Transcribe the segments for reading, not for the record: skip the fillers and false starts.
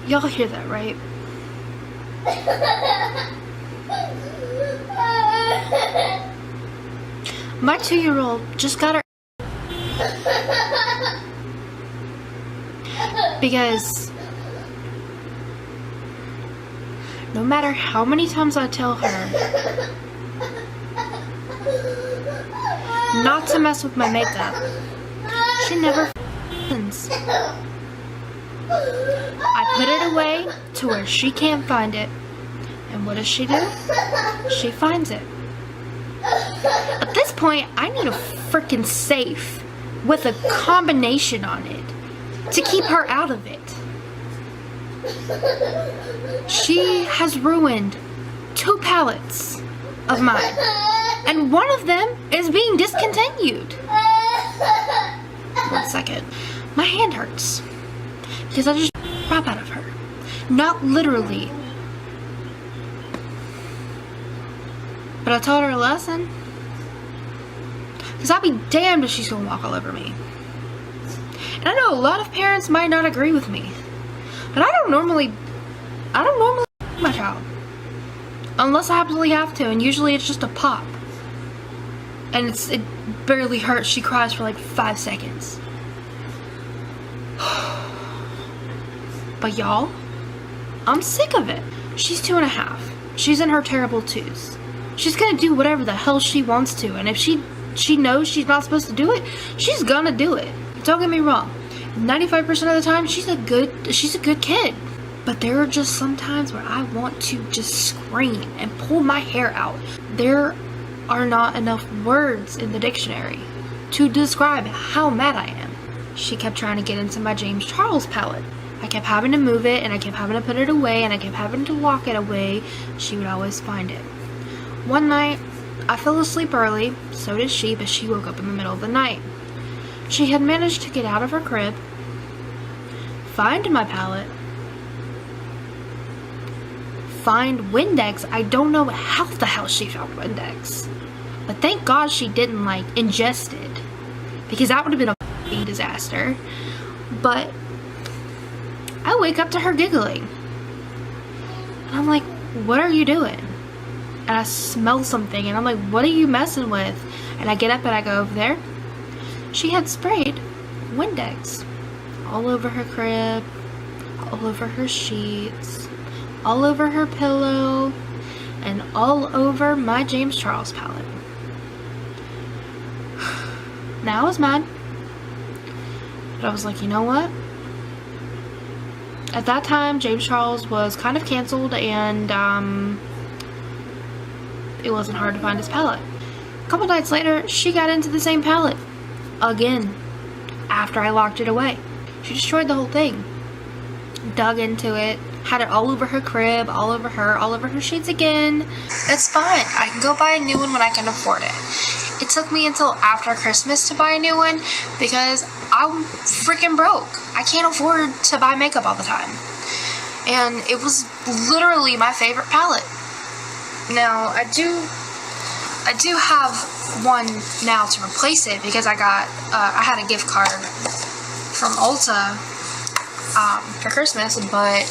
Y'all hear that, right? My 2-year-old just got her because no matter how many times I tell her not to mess with my makeup, she never listens. I put it away to where she can't find it. And what does she do? She finds it. At this point, I need a freaking safe with a combination on it to keep her out of it. She has ruined 2 palettes of mine, and one of them is being discontinued. 1 second. My hand hurts because I just crap out of her. Not literally. But I taught her a lesson. Because I'll be damned if she's gonna walk all over me. And I know a lot of parents might not agree with me. But I don't normally my child. Unless I absolutely have to, and usually it's just a pop. And it barely hurts. She cries for like 5 seconds. But y'all, I'm sick of it. She's 2.5. She's in her terrible 2s. She's gonna do whatever the hell she wants to, and if she knows she's not supposed to do it, she's gonna do it. Don't get me wrong. 95% of the time, she's a good kid. But there are just some times where I want to just scream and pull my hair out. There are not enough words in the dictionary to describe how mad I am. She kept trying to get into my James Charles palette. I kept having to move it, and I kept having to put it away, and I kept having to lock it away. She would always find it. One night, I fell asleep early, so did she, but she woke up in the middle of the night. She had managed to get out of her crib, find my palette, find Windex. I don't know how the hell she found Windex. But thank God she didn't, like, ingest it. Because that would have been a f***ing disaster. But I wake up to her giggling. And I'm like, what are you doing? And I smell something, and I'm like, what are you messing with? And I get up and I go over there. She had sprayed Windex all over her crib, all over her sheets, all over her pillow, and all over my James Charles palette. Now I was mad, but I was like, you know what? At that time, James Charles was kind of canceled, and it wasn't hard to find his palette. A couple nights later, she got into the same palette again after I locked it away. She destroyed the whole thing. Dug into it, had it all over her crib, all over her sheets again. It's fine. I can go buy a new one when I can afford it. It took me until after Christmas to buy a new one because I'm freaking broke. I can't afford to buy makeup all the time. And it was literally my favorite palette. Now, I do have one now to replace it because I had a gift card from Ulta for Christmas, but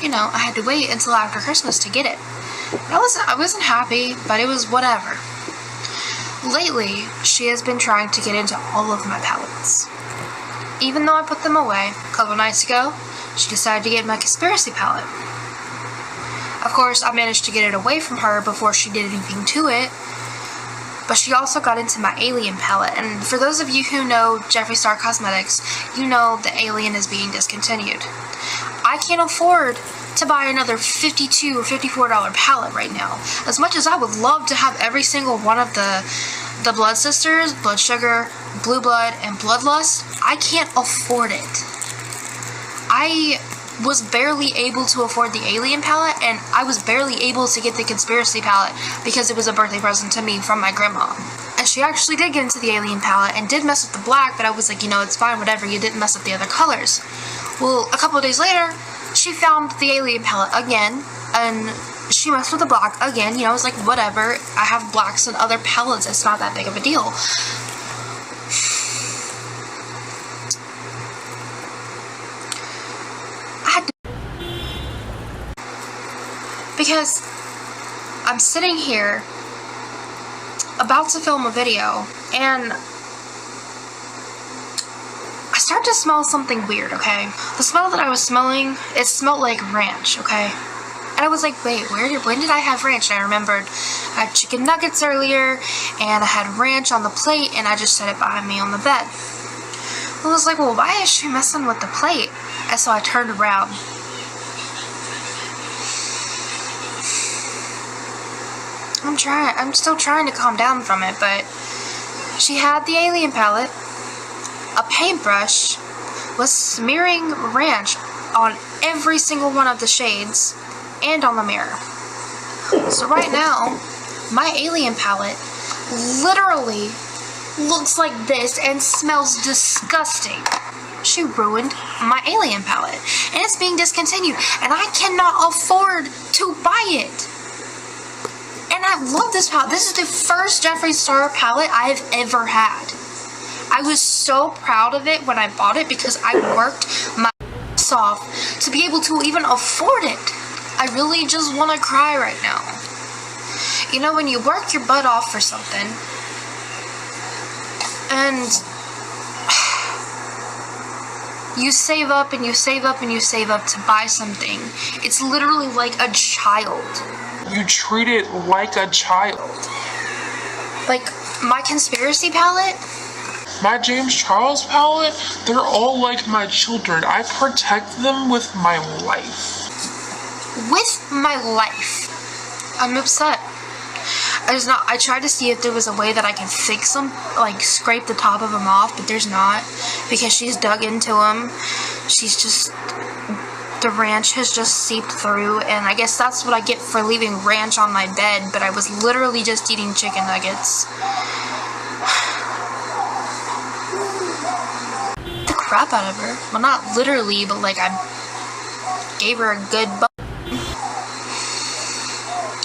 you know, I had to wait until after Christmas to get it. I wasn't happy, but it was whatever. Lately, she has been trying to get into all of my palettes. Even though I put them away a couple nights ago, she decided to get my Conspiracy palette. Of course, I managed to get it away from her before she did anything to it, but she also got into my Alien palette, and for those of you who know Jeffree Star Cosmetics, you know the Alien is being discontinued. I can't afford to buy another $52 or $54 palette right now. As much as I would love to have every single one of the Blood Sisters, Blood Sugar, Blue Blood, and Bloodlust, I can't afford it. I was barely able to afford the Alien palette, and I was barely able to get the Conspiracy palette because it was a birthday present to me from my grandma. And she actually did get into the Alien palette and did mess with the black, but I was like, you know, it's fine, whatever, you didn't mess with the other colors. Well, a couple of days later, she found the Alien palette again, and she messed with the black again. You know, I was like, whatever, I have blacks and other palettes, it's not that big of a deal. Because I'm sitting here about to film a video, and I start to smell something weird, okay? The smell that I was smelling, it smelled like ranch, okay? And I was like, wait, when did I have ranch? And I remembered I had chicken nuggets earlier, and I had ranch on the plate, and I just set it behind me on the bed. I was like, well, why is she messing with the plate? And so I turned around. I'm still trying to calm down from it, but she had the alien palette, a paintbrush, was smearing ranch on every single one of the shades, and on the mirror. So right now, my alien palette literally looks like this and smells disgusting. She ruined my alien palette, and it's being discontinued, and I cannot afford to buy it. And I love this palette. This is the first Jeffree Star palette I have ever had. I was so proud of it when I bought it because I worked my ass off to be able to even afford it. I really just want to cry right now. You know, when you work your butt off for something, and you save up and you save up and you save up to buy something, it's literally like a child. You treat it like a child. Like, my conspiracy palette? My James Charles palette, they're all like my children. I protect them with my life. With my life. I'm upset. I tried to see if there was a way that I can fix them, like scrape the top of them off, but there's not, because she's dug into them. The ranch has just seeped through, and I guess that's what I get for leaving ranch on my bed, but I was literally just eating chicken nuggets. The crap out of her. Well, not literally, but like I gave her a good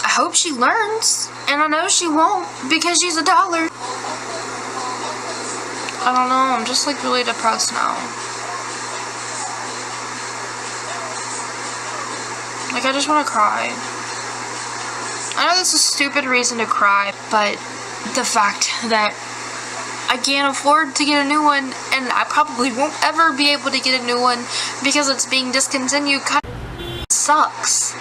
I hope she learns, and I know she won't, because she's $1. I don't know, I'm just like really depressed now. Like, I just want to cry. I know this is a stupid reason to cry, but the fact that I can't afford to get a new one, and I probably won't ever be able to get a new one because it's being discontinued, kind of sucks.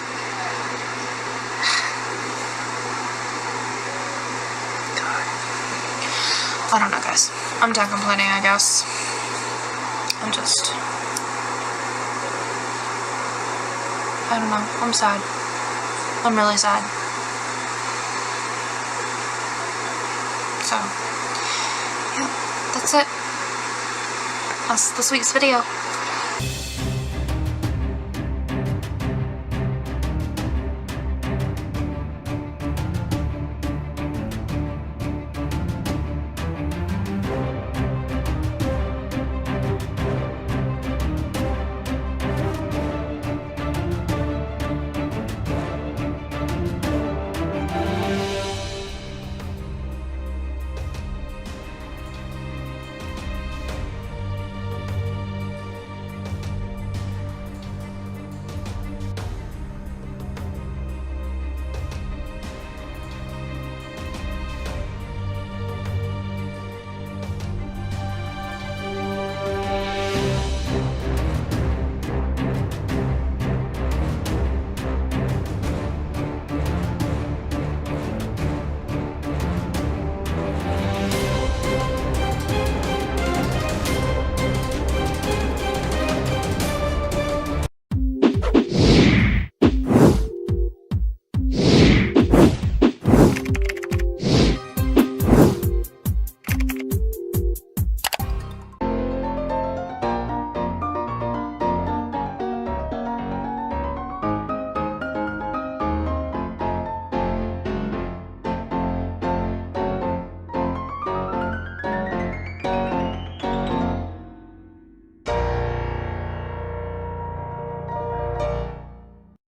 I don't know, guys. I'm done complaining, I guess. I don't know. I'm sad. I'm really sad. So, yeah, that's it. That's this week's video.